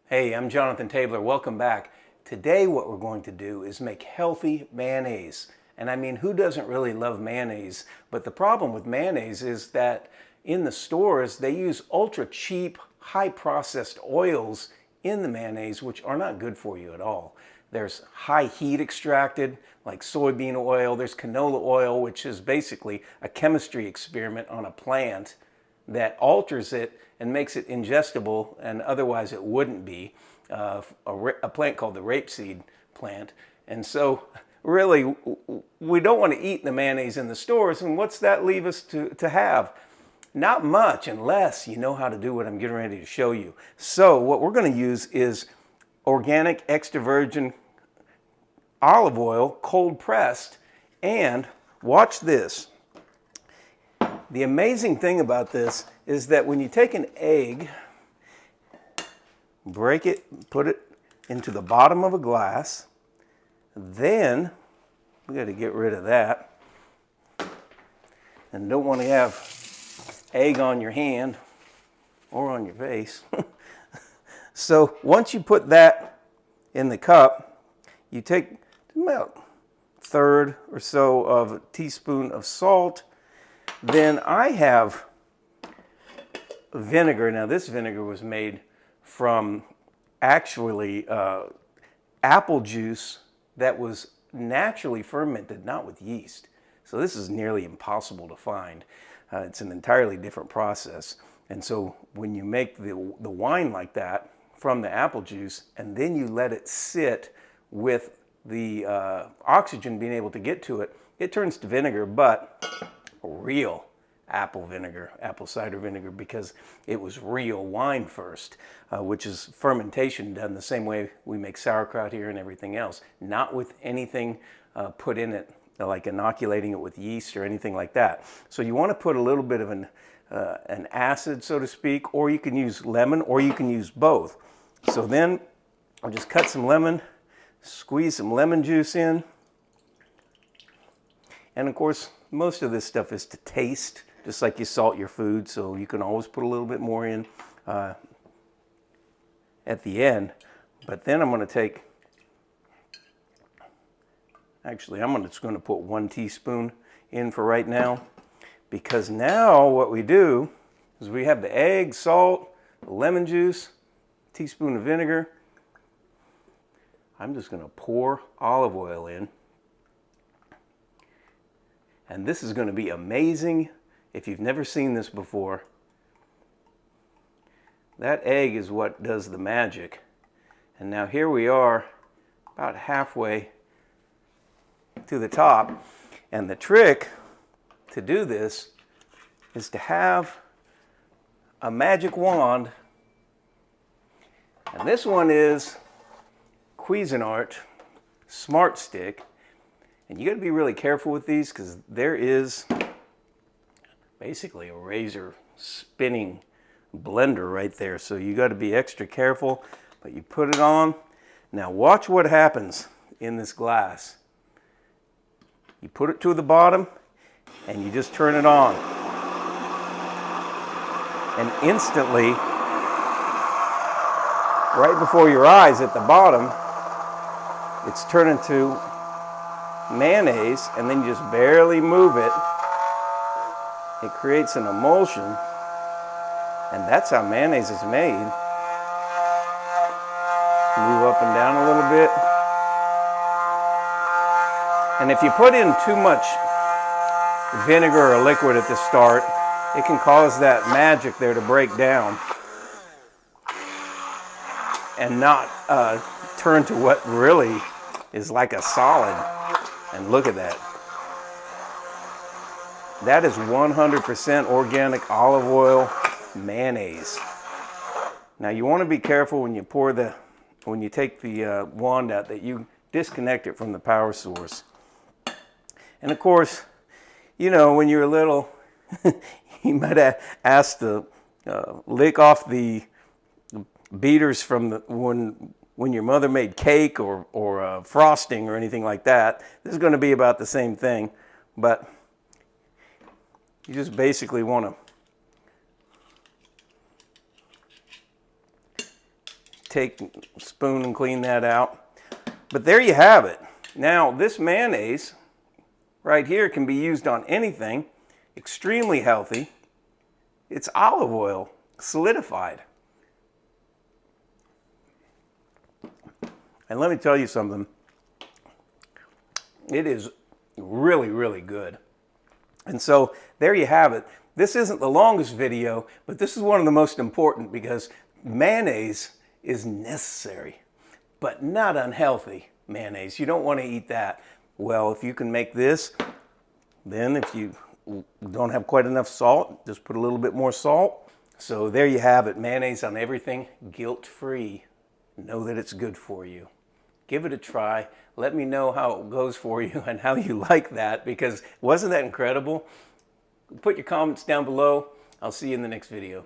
Hey, I'm Jonathan Tabler. Welcome back. Today what we're going to do is make healthy mayonnaise. And I mean, who doesn't really love mayonnaise? But the problem with mayonnaise is that in the stores, they use ultra cheap, high processed oils in the mayonnaise, which are not good for you at all. There's high heat extracted, like soybean oil. There's canola oil, which is basically a chemistry experiment on a plant that alters it and makes it ingestible, and otherwise it wouldn't be, a plant called the rapeseed plant. And so really, we don't want to eat the mayonnaise in the stores, and what's that leave us to have? Not much, unless you know how to do what I'm getting ready to show you. So what we're going to use is organic extra virgin olive oil, cold pressed, and watch this. The amazing thing about this is that when you take an egg, break it, put it into the bottom of a glass, then we got to get rid of that, and don't want to have egg on your hand or on your face. So once you put that in the cup, you take about a third or so of a teaspoon of salt. Then I have vinegar. Now this vinegar was made from actually apple juice that was naturally fermented, not with yeast. So this is nearly impossible to find. It's an entirely different process. And so when you make the wine like that from the apple juice, and then you let it sit with the oxygen being able to get to it, it turns to vinegar, but real apple vinegar, apple cider vinegar, because it was real wine first, which is fermentation done the same way we make sauerkraut here and everything else, not with anything put in it, like inoculating it with yeast or anything like that. So you want to put a little bit of an acid, so to speak, or you can use lemon, or you can use both. So then I'll just cut some lemon, squeeze some lemon juice in, and of course most of this stuff is to taste, just like you salt your food, so you can always put a little bit more in at the end. But then I'm going to take, actually I'm just going to put 1 teaspoon in for right now, because now what we do is we have the egg, salt, the lemon juice, a teaspoon of vinegar. I'm just going to pour olive oil in. And this is going to be amazing if you've never seen this before. That egg is what does the magic. And now here we are, about halfway to the top. And the trick to do this is to have a magic wand. And this one is Cusinart Smart Stick. And you got to be really careful with these, because there is basically a razor spinning blender right there. So you got to be extra careful, but you put it on. Now watch what happens in this glass. You put it to the bottom and you just turn it on. And instantly, right before your eyes at the bottom, it's turned into mayonnaise, and then you just barely move it. It creates an emulsion, and that's how mayonnaise is made. Move up and down a little bit. And if you put in too much vinegar or liquid at the start, it can cause that magic there to break down and not turn to what really is like a solid. And look at that. That is 100% organic olive oil mayonnaise. Now you want to be careful when you when you take the wand out, that you disconnect it from the power source. And of course, you know, when you're little, you might have asked to lick off the beaters from when your mother made cake or frosting or anything like that. This is going to be about the same thing, but you just basically want to take a spoon and clean that out. But there you have it. Now this mayonnaise right here can be used on anything. Extremely healthy. It's olive oil, solidified. And let me tell you something. It is really, really good. And so there you have it. This isn't the longest video, but this is one of the most important because mayonnaise is necessary, but not unhealthy mayonnaise. You don't want to eat that. Well, if you can make this, then if you don't have quite enough salt, just put a little bit more salt. So there you have it. Mayonnaise on everything, guilt-free. Know that it's good for you. Give it a try. Let me know how it goes for you and how you like that, because wasn't that incredible? Put your comments down below. I'll see you in the next video.